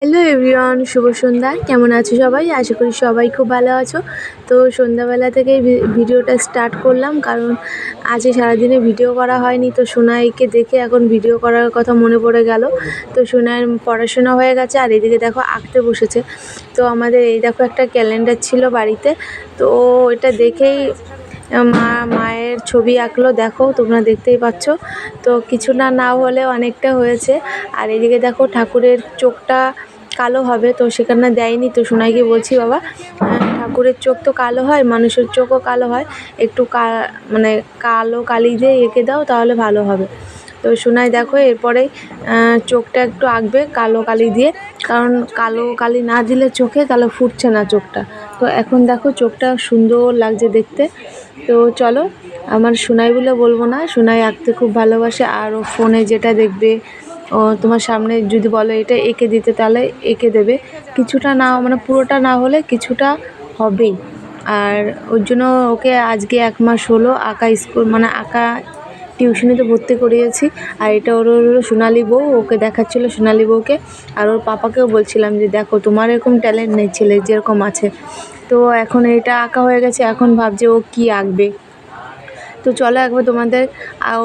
Hello everyone, শুভ সন্ধ্যা। কেমন আছো সবাই? আশা করি সবাই খুব ভালো আছো। তো সন্ধ্যাবেলা থেকেই ভিডিওটা স্টার্ট করলাম, কারণ আজকে সারাদিনে ভিডিও করা হয়নি। তো সোনাইকে দেখে এখন ভিডিও করার কথা মনে পড়ে গেল। তো সোনাইয়ের পড়াশোনা হয়ে গেছে, আর এদিকে দেখো আঁকতে বসেছে। তো আমাদের এই দেখো একটা ক্যালেন্ডার ছিল বাড়িতে, তো এটা দেখেই মায়ের ছবি আঁকলো। দেখো তোমরা দেখতেই পাচ্ছ। তো কিছু না হলেও অনেকটা হয়েছে। আর এদিকে দেখো ঠাকুরের চোখটা কালো হবে, তো সেখানে দেয়নি। তো সোনাইকে বলছি, বাবা ঠাকুরের চোখ তো কালো হয়, মানুষের চোখও কালো হয়, একটু মানে কালো কালি দিয়ে এঁকে দাও, তাহলে ভালো হবে। তো সোনাই দেখো এরপরে চোখটা একটু আঁকবে কালো কালি দিয়ে, কারণ কালো কালি না দিলে চোখে তাহলে ফুটছে না চোখটা। তো এখন দেখো চোখটা সুন্দর লাগছে দেখতে। তো চলো, আমার সোনাই বলে বলবো না, সোনাই আঁকতে খুব ভালোবাসে। আর ও ফোনে যেটা দেখবে, ও তোমার সামনে যদি বলো এটা এঁকে দিতে, তাহলে এঁকে দেবে। কিছুটা না, মানে পুরোটা না হলে কিছুটা হবেই। আর ওর জন্য ওকে আজকে 1 মাস হলো আঁকা স্কুল, মানে আঁকা টিউশনিতে ভর্তি করিয়েছি। আর এটা ওর হলো সোনালি বউ, ওকে দেখাচ্ছিলো সোনালি বউকে। আর ওর পাপাকেও বলছিলাম যে দেখো তোমার এরকম ট্যালেন্ট নেই, ছেলে যেরকম আছে। তো এখন এটা আঁকা হয়ে গেছে, এখন ভাবছে ও কী আঁকবে। তো চলো একবার তোমাদের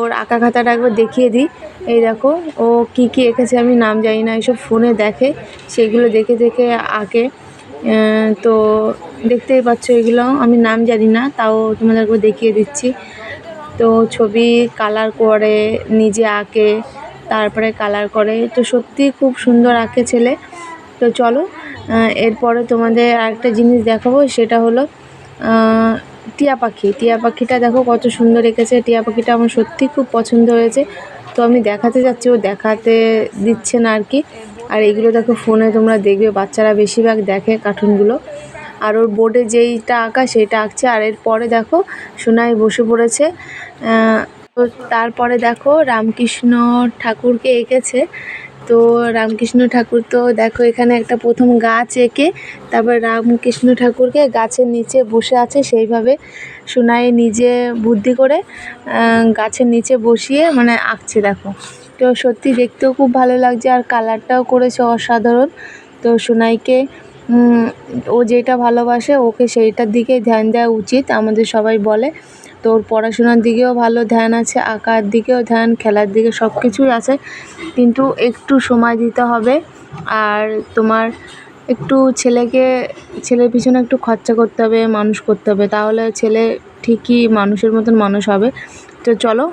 ওর আঁকা খাতাটা একবার দেখিয়ে দিই। এই দেখো ও কী কী এঁকেছে, আমি নাম জানি না, এইসব ফোনে দেখে, সেগুলো দেখে দেখে আঁকে। তো দেখতেই পাচ্ছ এগুলো আমি নাম জানি না, তাও তোমাদের একবার দেখিয়ে দিচ্ছি। তো ছবি কালার করে, নিজে আঁকে, তারপরে কালার করে। তো সত্যি খুব সুন্দর আঁকে ছেলে। তো চলো এরপরে তোমাদের আরেকটা জিনিস দেখাবো, সেটা হলো টিয়া পাখি। টিয়া পাখিটা দেখো কত সুন্দর এঁকেছে। টিয়া পাখিটা আমার সত্যি খুব পছন্দ হয়েছে। তো আমি দেখাতে যাচ্ছি, ও দেখাতে দিচ্ছে না আর কি। আর এইগুলো দেখো ফোনে তোমরা দেখবে, বাচ্চারা বেশিরভাগ দেখে কার্টুনগুলো। আর ওর বোর্ডে যেইটা আঁকা সেইটা আঁকছে। আর এরপরে দেখো সোনাই বসে পড়েছে। তো তারপরে দেখো রামকৃষ্ণ ঠাকুরকে এঁকেছে। তো রামকৃষ্ণ ঠাকুর, তো দেখো এখানে একটা প্রথম গাছ এঁকে, তারপর রামকৃষ্ণ ঠাকুরকে গাছের নিচে বসে আছে সেইভাবে সোনাই নিজে বুদ্ধি করে গাছের নিচে বসিয়ে মানে আঁকছে দেখো। তো সত্যি দেখতেও খুব ভালো লাগছে, আর কালারটাও করেছে অসাধারণ। তো সোনাইকে ও যেটা ভালোবাসে, ওকে সেইটার দিকেই ধ্যান দেওয়া উচিত, আমাদের সবাই বলে। তো ওর পড়াশোনার দিকেও ভালো ধ্যান আছে, আঁকার দিকেও ধ্যান, খেলার দিকে, সব কিছুই আছে, কিন্তু একটু সময় দিতে হবে। আর তোমার একটু ছেলের পিছনে একটু খরচা করতে হবে, মানুষ করতে হবে, তাহলে ছেলে ঠিকই মানুষের মতন মানুষ হবে। তো চলো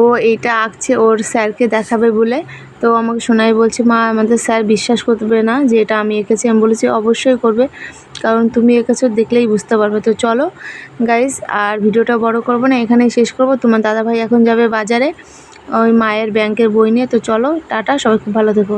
ও এইটা আঁকছে ওর স্যারকে দেখাবে বলে। তো আমাকে সোনাই বলছে, মা আমাদের স্যার বিশ্বাস করবে না যে এটা আমি এঁকেছি। আমি বলেছি অবশ্যই করবে, কারণ তুমি এঁকেছো, দেখলেই বুঝতে পারবে। তো চলো গাইস, আর ভিডিওটা বড় করবো না, এখানেই শেষ করব। তোমার দাদাভাই এখন যাবে বাজারে ওই মায়ের ব্যাংকের বই নিয়ে। তো চলো টাটা, সবাই খুব ভালো থেকো।